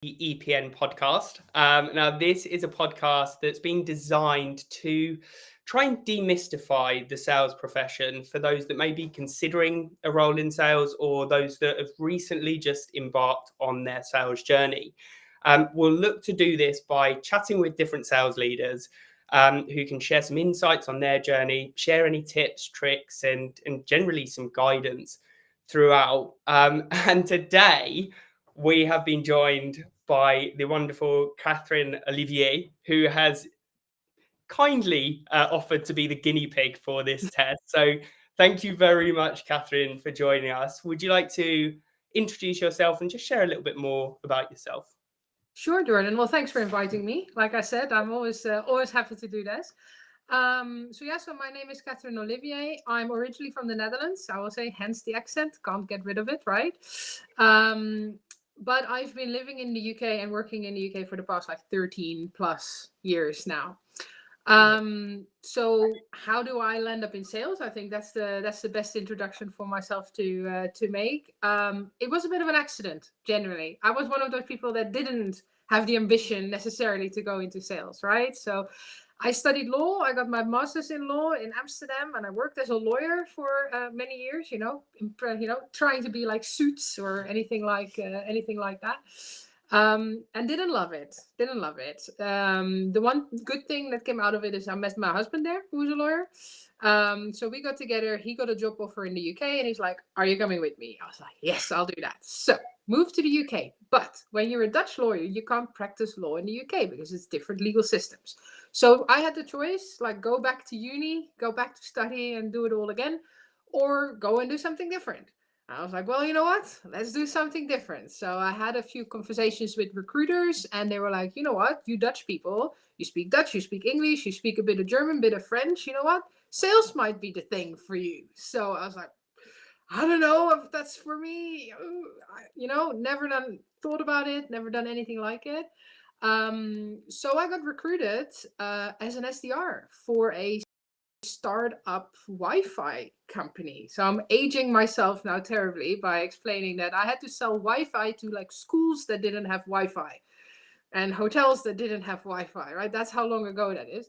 the EPN podcast. Now, this is a podcast that's been designed to try and demystify the sales profession for those that may be considering a role in sales or those that have recently just embarked on their sales journey. We'll look to do this by chatting with different sales leaders who can share some insights on their journey, share any tips, tricks, and generally some guidance throughout. And today, we have been joined by the wonderful Catherine Olivier, who has kindly offered to be the guinea pig for this test. So thank you very much, Catherine, for joining us. Would you like to introduce yourself and just share a little bit more about yourself? Sure, Jordan. Well, thanks for inviting me. Like I said, I'm always happy to do this. So my name is Catherine Olivier. I'm originally from the Netherlands. I will say, hence the accent. Can't get rid of it, right? But I've been living in the UK and working in the UK for the past 13 plus years now. So how do I land up in sales? I think that's the best introduction for myself to make. It was a bit of an accident. Generally, I was one of those people that didn't have the ambition necessarily to go into sales, right? So I studied law. I got my master's in law in Amsterdam, and I worked as a lawyer for many years. Trying to be like Suits or anything like that. And didn't love it. The one good thing that came out of it is I met my husband there, who was a lawyer. So we got together. He got a job offer in the UK, and he's like, "Are you coming with me?" I was like, "Yes, I'll do that." So moved to the UK. But when you're a Dutch lawyer, you can't practice law in the UK because it's different legal systems. So I had the choice, like, go back to uni, go back to study and do it all again, or go and do something different. I was like, well, you know what? Let's do something different. So I had a few conversations with recruiters, and they were like, you know what? You Dutch people, you speak Dutch, you speak English, you speak a bit of German, a bit of French. You know what? Sales might be the thing for you. So I was like, I don't know if that's for me. Never thought about it, never done anything like it. So I got recruited as an SDR for a startup Wi-Fi company. So I'm aging myself now terribly by explaining that I had to sell Wi-Fi to like schools that didn't have Wi-Fi and hotels that didn't have Wi-Fi, right? That's how long ago that is.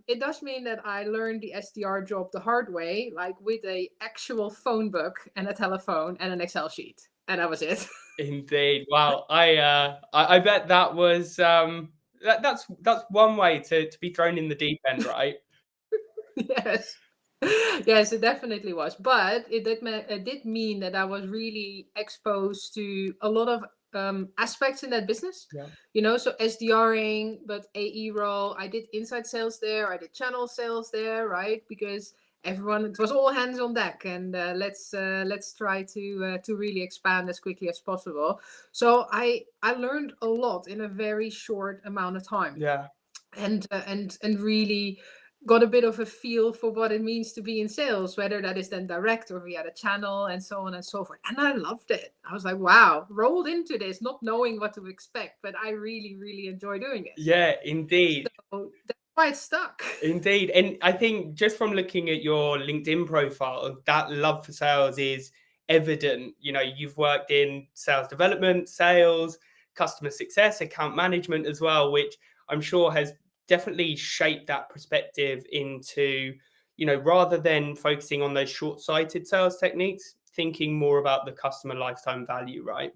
It does mean that I learned the SDR job the hard way, like with a actual phone book and a telephone and an Excel sheet. And that was it. Indeed. Wow. I bet that was that's one way to be thrown in the deep end, right? Yes. Yes, it definitely was. But it did mean that I was really exposed to a lot of aspects in that business. Yeah. So SDRing, but AE role. I did inside sales there. I did channel sales there, right? Because it was all hands on deck, and let's try to really expand as quickly as possible. So I learned a lot in a very short amount of time. Yeah. And really got a bit of a feel for what it means to be in sales, whether that is then direct or via the channel and so on and so forth. And I loved it. I was like, wow, rolled into this, not knowing what to expect, but I really, really enjoy doing it. Yeah, indeed. So that's why it stuck. Indeed. And I think just from looking at your LinkedIn profile, that love for sales is evident. You've worked in sales development, sales, customer success, account management as well, which I'm sure has definitely shaped that perspective into, rather than focusing on those short-sighted sales techniques, thinking more about the customer lifetime value, right?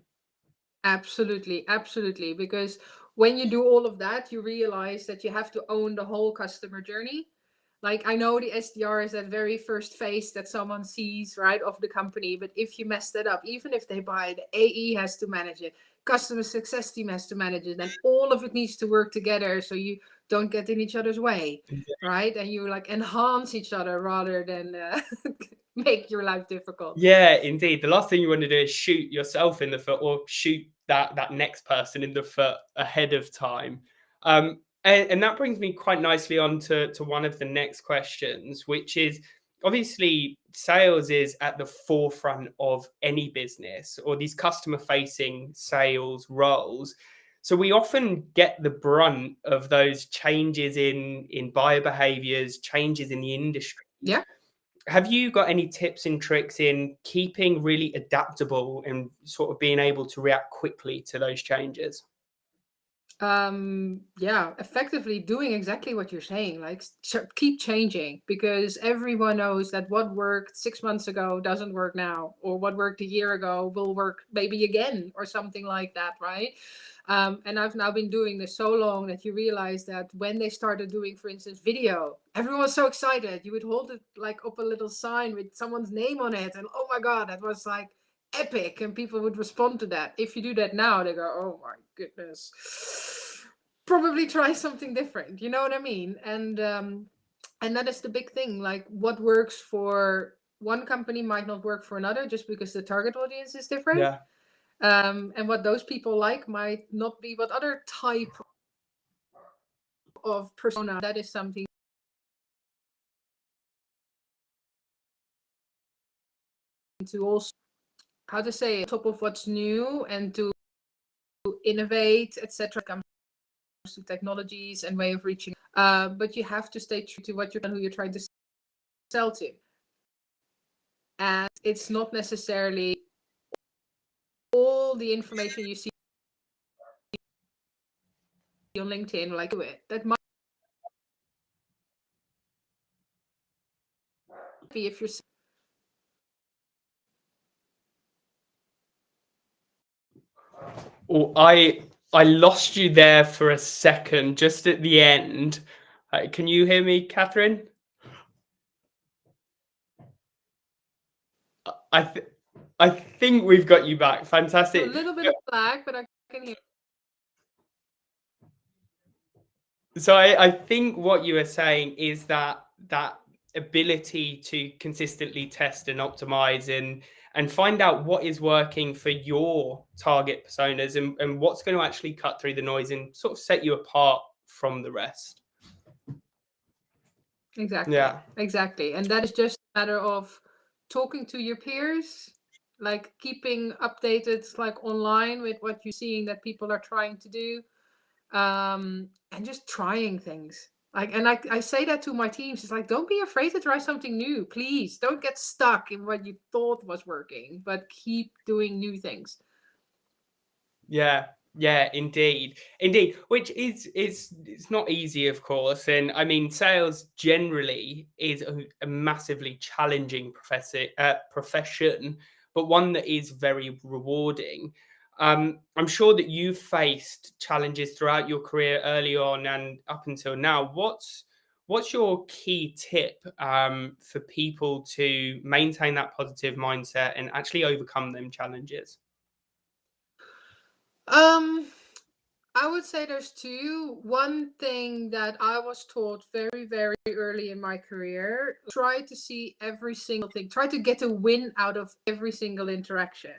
Absolutely, absolutely. Because when you do all of that, you realize that you have to own the whole customer journey. Like, I know the SDR is that very first face that someone sees, right, of the company. But if you mess that up, even if they buy it, the AE has to manage it, customer success team has to manage it, and all of it needs to work together so you don't get in each other's way, right? And you like enhance each other rather than make your life difficult. Yeah, indeed. The last thing you want to do is shoot yourself in the foot or shoot that next person in the foot ahead of time. And that brings me quite nicely on to one of the next questions, which is obviously sales is at the forefront of any business or these customer facing sales roles. So we often get the brunt of those changes in buyer behaviors, changes in the industry. Yeah. Have you got any tips and tricks in keeping really adaptable and sort of being able to react quickly to those changes? Yeah, effectively doing exactly what you're saying, like keep changing, because everyone knows that what worked 6 months ago doesn't work now, or what worked a year ago will work maybe again, or something like that, right? And I've now been doing this so long that you realize that when they started doing, for instance, video, everyone was so excited. You would hold it like up a little sign with someone's name on it, and oh my god, that was like epic, and people would respond to that. If you do that now, they go, oh my goodness, probably try something different, you know what I mean? And that is the big thing, like what works for one company might not work for another, just because the target audience is different. Yeah. And what those people like might not be what other type of persona. That is something to also, how to say it, top of what's new, and to innovate, etc. Comes to technologies and way of reaching. But you have to stay true to what you're and who you're trying to sell to. And it's not necessarily all the information you see on LinkedIn, like do it. That might be if you're. Oh, I lost you there for a second, just at the end. Can you hear me, Catherine? I th I think we've got you back. A Fantastic. little bit of lag, but I can hear. So I think what you were saying is that ability to consistently test and optimize and find out what is working for your target personas and what's going to actually cut through the noise and sort of set you apart from the rest. Exactly. Yeah. Exactly. And that is just a matter of talking to your peers, like keeping updated, like online, with what you're seeing that people are trying to do, and just trying things. Like, and I say that to my teams. It's like, don't be afraid to try something new. Please don't get stuck in what you thought was working, but keep doing new things. Yeah, yeah, indeed, Which is it's not easy, of course, and I mean, sales generally is a massively challenging profession, but one that is very rewarding. I'm sure that you've faced challenges throughout your career, early on and up until now. What's your key tip for people to maintain that positive mindset and actually overcome them challenges? I would say there's two. One thing that I was taught very, very early in my career: try to see every single thing, try to get a win out of every single interaction,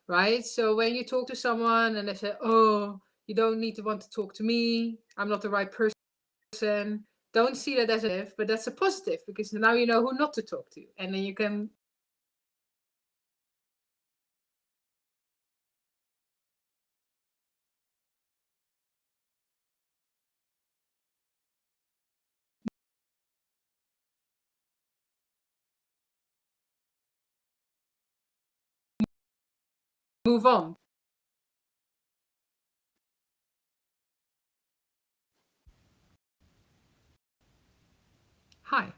right? So when you talk to someone and they say, oh, you don't need to want to talk to me, I'm not the right person, don't see that as a negative, but that's a positive, because now you know who not to talk to. And then you can move on. Hi.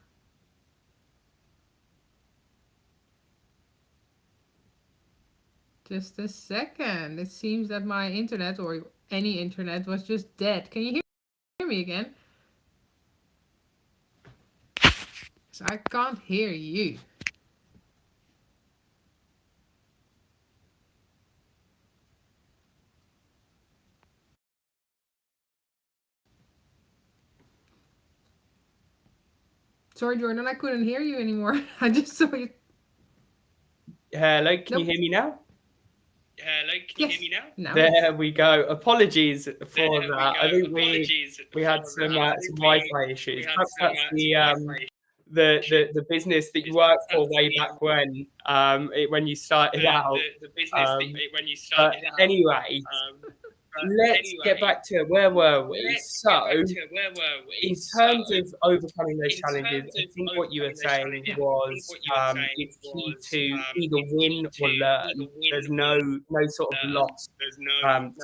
Just a second. It seems that my internet, or any internet, was just dead. Can you hear me again? So I can't hear you. Sorry, Jordan, I couldn't hear you anymore. I just saw you. Hello, can Nope. you hear me now? Hello, can you hear me now? There we go. Apologies for that. I think we had some Wi-Fi issues. Perhaps that's the business that you worked for way back when when you started out. The business when you But started out. anyway, let's get back to where were we? So, in terms of overcoming those challenges, I think what you were saying was it's key to either win or learn. There's no sort of loss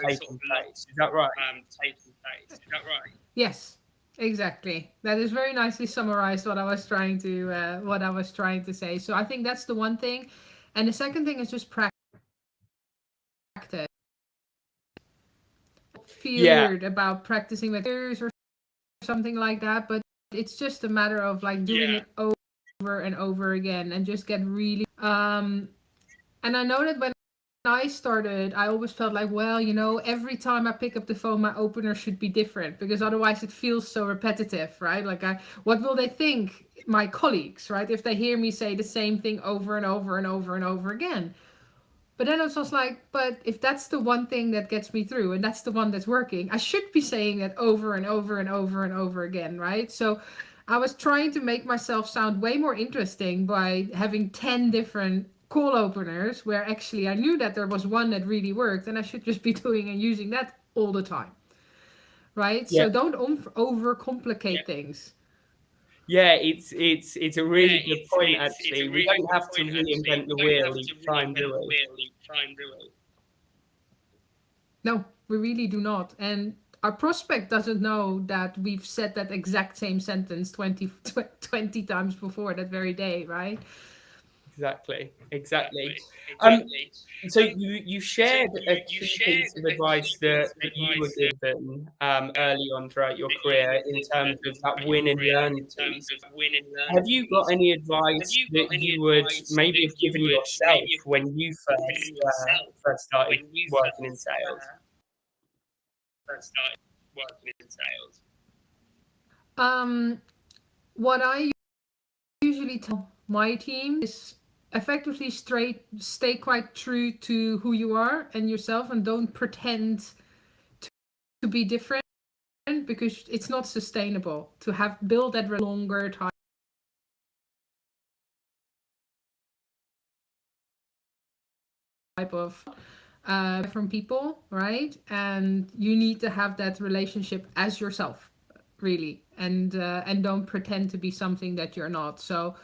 taking place. Is that right? Yes, exactly. That is very nicely summarized what I was trying to say. So I think that's the one thing, and the second thing is just practice. Feared about practicing with peers or something like that, but it's just a matter of like doing it over and over again and just get really and I know that when I started, I always felt like, well, you know, every time I pick up the phone, my opener should be different because otherwise it feels so repetitive, right? Like, what will they think, my colleagues, right? If they hear me say the same thing over and over and over and over again. But then it was like, but if that's the one thing that gets me through and that's the one that's working, I should be saying it over and over and over and over again, right? So I was trying to make myself sound way more interesting by having 10 different call openers where actually I knew that there was one that really worked and I should just be doing and using that all the time, right? So don't overcomplicate things. Yeah, it's a really good point, actually. We don't have to reinvent the wheel each time, do we? No, we really do not. And our prospect doesn't know that we've said that exact same sentence 20 times before that very day, right? Exactly. So you shared a key piece of advice that you were given early on throughout your career in terms of that win and learn piece. Have you got any advice that you would maybe have given yourself when you first started working in sales? What I usually tell my team is effectively stay quite true to who you are and yourself and don't pretend to be different because it's not sustainable to have built that longer time type of from people, right? And you need to have that relationship as yourself, really, and don't pretend to be something that you're not. So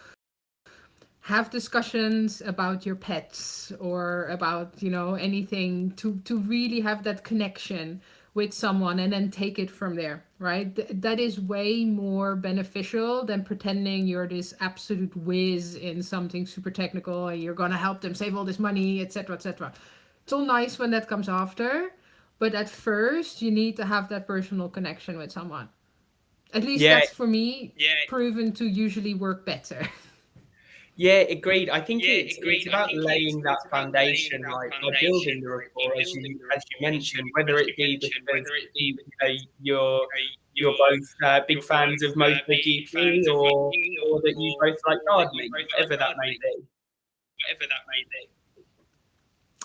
have discussions about your pets or about, you know, anything to really have that connection with someone and then take it from there, right? That is way more beneficial than pretending you're this absolute whiz in something super technical and you're going to help them save all this money, etc., etc. It's all nice when that comes after, but at first you need to have that personal connection with someone. At least that's for me proven to usually work better. Yeah, agreed. I think it's about laying that foundation, right, by building the rapport, as you mentioned, whether it be because you're both big fans of MotoGP or that you both like gardening, whatever that may be.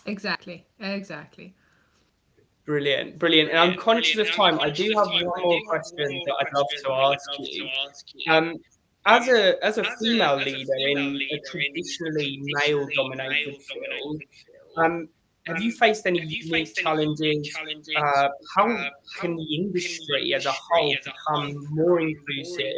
Exactly. Brilliant. And I'm conscious of time. I do have one more question that I'd love to ask you. As a female leader in a traditionally male-dominated field, have you faced any unique challenges? How can the industry as a whole become more inclusive?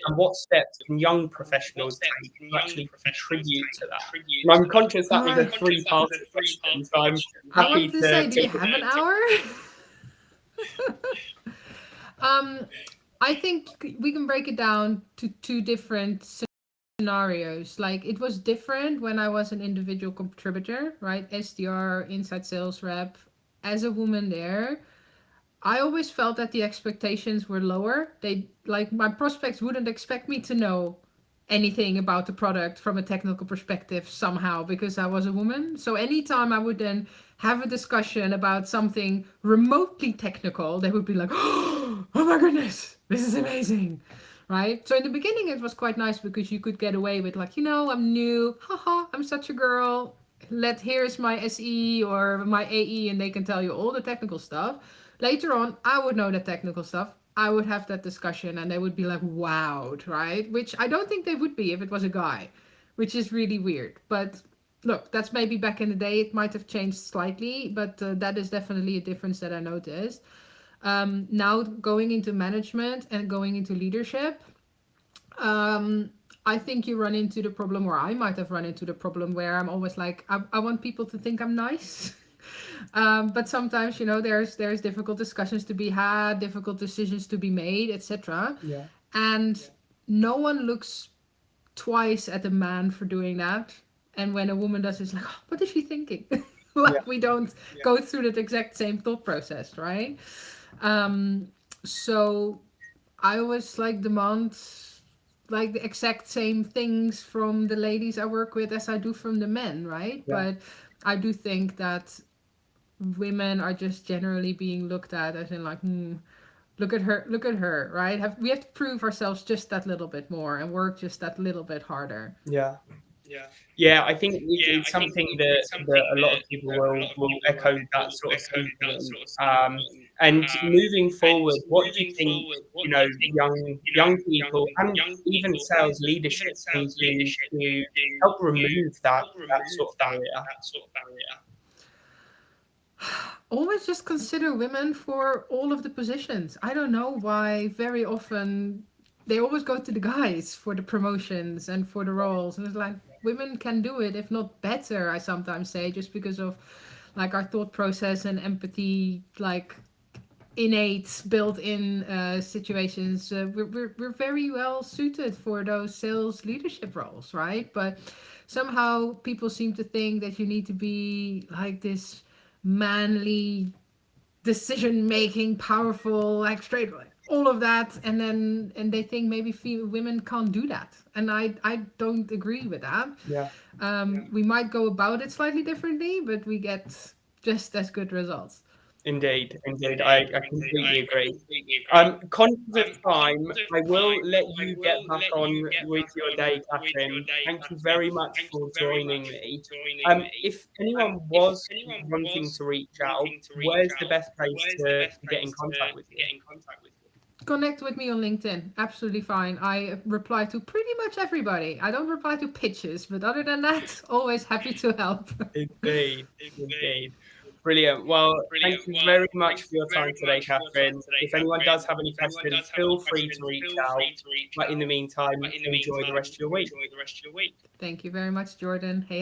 And what steps can young professionals take to actually contribute to that? And I'm conscious that was a three-part question, so I'm happy to say, do you have an hour? I think we can break it down to two different scenarios. Like, it was different when I was an individual contributor, right? SDR, inside sales rep. As a woman there, I always felt that the expectations were lower. My prospects wouldn't expect me to know anything about the product from a technical perspective somehow because I was a woman. So anytime I would then have a discussion about something remotely technical, they would be like, oh my goodness, this is amazing, right? So in the beginning it was quite nice because you could get away with like, you know, I'm new, haha, I'm such a girl, here's my SE or my AE and they can tell you all the technical stuff. Later on, I would know the technical stuff. I would have that discussion and they would be like, wowed, right? Which I don't think they would be if it was a guy, which is really weird. But look, that's maybe back in the day, it might have changed slightly, but that is definitely a difference that I noticed. Now going into management and going into leadership, I think you run into the problem, or I might have run into the problem, where I'm always like, I want people to think I'm nice. But sometimes, there's difficult discussions to be had, difficult decisions to be made, etc. Yeah. And no one looks twice at a man for doing that. And when a woman does, it's like, oh, what is she thinking? We don't go through that exact same thought process, right? So I always demand the exact same things from the ladies I work with as I do from the men, right? Yeah. But I do think that women are just generally being looked at as in look at her, right? We have to prove ourselves just that little bit more and work just that little bit harder. Yeah, I think it's something that a lot of people will echo that sort of sentiment. And moving forward, what do you think, young people and even sales leadership can do to help remove that sort of barrier? Always just consider women for all of the positions. I don't know why very often they always go to the guys for the promotions and for the roles. And it's like, women can do it, if not better, I sometimes say, just because of our thought process and empathy, innate, built-in situations. We're very well suited for those sales leadership roles, right? But somehow people seem to think that you need to be this manly, decision-making, powerful, straight, all of that, and they think maybe women can't do that, and I don't agree with that. We might go about it slightly differently, but we get just as good results. Indeed. I completely agree. Conscious of time, I will let you get back on with your day, Catherine. Thank you very much for joining me. If anyone was wanting to reach out, where's the best place to get in contact with you? Connect with me on LinkedIn. Absolutely fine. I reply to pretty much everybody. I don't reply to pitches, but other than that, always happy to help. Indeed. Brilliant. Well, thank you very much for your time today, Catherine. If anyone does have any questions, feel free to reach out. But in the meantime, enjoy the rest of your week. Thank you very much, Jordan. Hey,